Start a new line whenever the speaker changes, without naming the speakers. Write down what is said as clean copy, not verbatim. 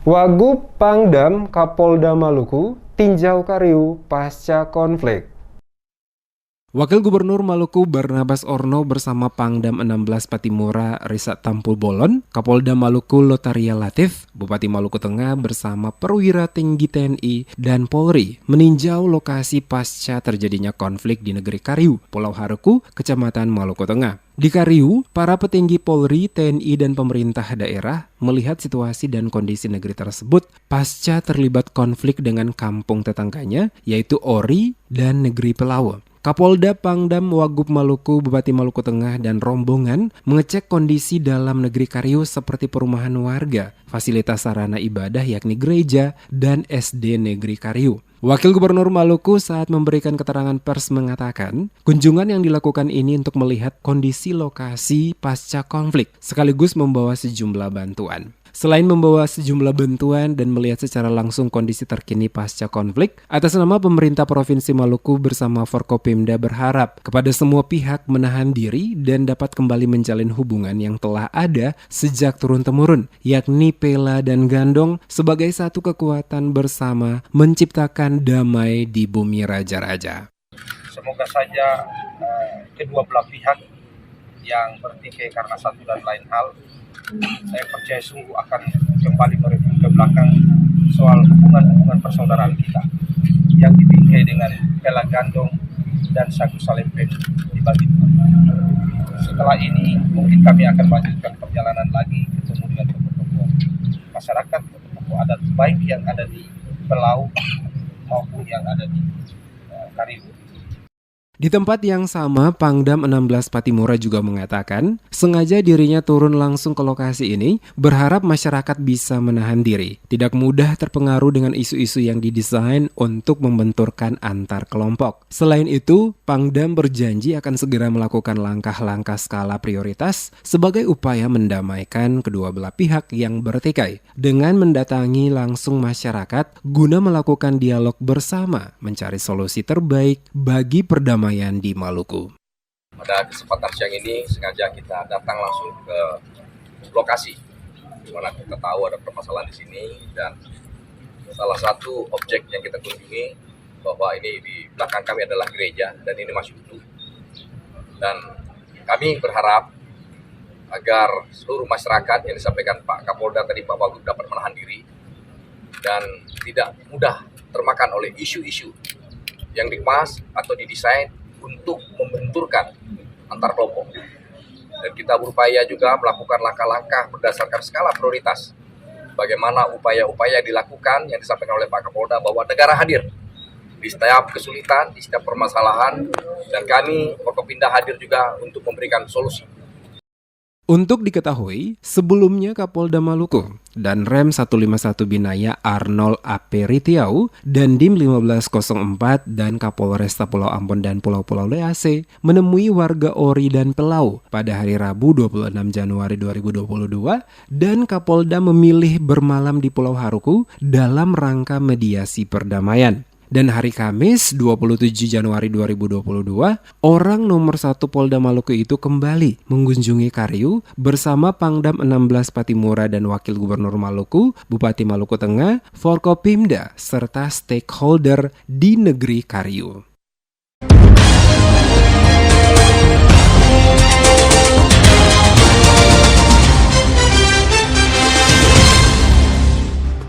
Wagub Pangdam Kapolda Maluku tinjau Kariu pasca konflik. Wakil Gubernur Maluku Barnabas Orno bersama Pangdam 16 Patimura Risa Tampul Bolon, Kapolda Maluku Lotaria Latif, Bupati Maluku Tengah bersama perwira tinggi TNI dan Polri meninjau lokasi pasca terjadinya konflik di negeri Kariu, Pulau Haruku, Kecamatan Maluku Tengah. Di Kariu, para petinggi Polri, TNI, dan pemerintah daerah melihat situasi dan kondisi negeri tersebut pasca terlibat konflik dengan kampung tetangganya, yaitu Ori dan negeri Pelau. Kapolda Pangdam Wagub Maluku, Bupati Maluku Tengah, dan rombongan mengecek kondisi dalam negeri Kariu seperti perumahan warga, fasilitas sarana ibadah yakni gereja, dan SD Negeri Kariu. Wakil Gubernur Maluku saat memberikan keterangan pers mengatakan, kunjungan yang dilakukan ini untuk melihat kondisi lokasi pasca konflik, sekaligus membawa sejumlah bantuan. Selain membawa sejumlah bantuan dan melihat secara langsung kondisi terkini pasca konflik, atas nama pemerintah Provinsi Maluku bersama Forkopimda berharap kepada semua pihak menahan diri dan dapat kembali menjalin hubungan yang telah ada sejak turun-temurun, yakni Pela dan Gandong sebagai satu kekuatan bersama menciptakan damai di bumi raja-raja.
Semoga saja kedua belah pihak yang bertikai karena satu dan lain hal, saya percaya sungguh akan kembali mereview ke belakang soal hubungan persaudaraan kita yang dibingkai dengan Pela Gandong dan Sagu Salempen di Bali. Setelah ini mungkin kami akan lanjutkan perjalanan lagi ketemu dengan tokoh-tokoh masyarakat, tokoh adat baik yang ada di Pelau maupun yang ada di Kariu.
Di tempat yang sama, Pangdam 16 Patimura juga mengatakan, sengaja dirinya turun langsung ke lokasi ini, berharap masyarakat bisa menahan diri, tidak mudah terpengaruh dengan isu-isu yang didesain untuk membenturkan antar kelompok. Selain itu, Pangdam berjanji akan segera melakukan langkah-langkah skala prioritas sebagai upaya mendamaikan kedua belah pihak yang bertikai, dengan mendatangi langsung masyarakat guna melakukan dialog bersama, mencari solusi terbaik bagi perdamaian di Maluku.
Pada kesempatan siang ini sengaja kita datang langsung ke lokasi di mana kita tahu ada permasalahan di sini, dan salah satu objek yang kita kunjungi bahwa ini di belakang kami adalah gereja dan ini masih utuh. Dan kami berharap agar seluruh masyarakat yang disampaikan Pak Kapolda tadi, Pak Wagub, dapat menahan diri dan tidak mudah termakan oleh isu-isu yang dikemas atau didesain untuk membenturkan antar kelompok. Dan kita berupaya juga melakukan langkah-langkah berdasarkan skala prioritas. Bagaimana upaya-upaya dilakukan yang disampaikan oleh Pak Kapolda bahwa negara hadir di setiap kesulitan, di setiap permasalahan, dan kami Forkopimda hadir juga untuk memberikan solusi.
Untuk diketahui, sebelumnya Kapolda Maluku dan Rem 151 Binaya Arnold Aperitiau dan Dim 1504 dan Kapolresta Pulau Ambon dan Pulau-Pulau DAC menemui warga Ori dan Pelau pada hari Rabu 26 Januari 2022, dan Kapolda memilih bermalam di Pulau Haruku dalam rangka mediasi perdamaian. Dan hari Kamis 27 Januari 2022, orang nomor 1 Polda Maluku itu kembali mengunjungi Kariu bersama Pangdam 16 Patimura dan Wakil Gubernur Maluku, Bupati Maluku Tengah, Forkopimda, serta stakeholder di negeri Kariu.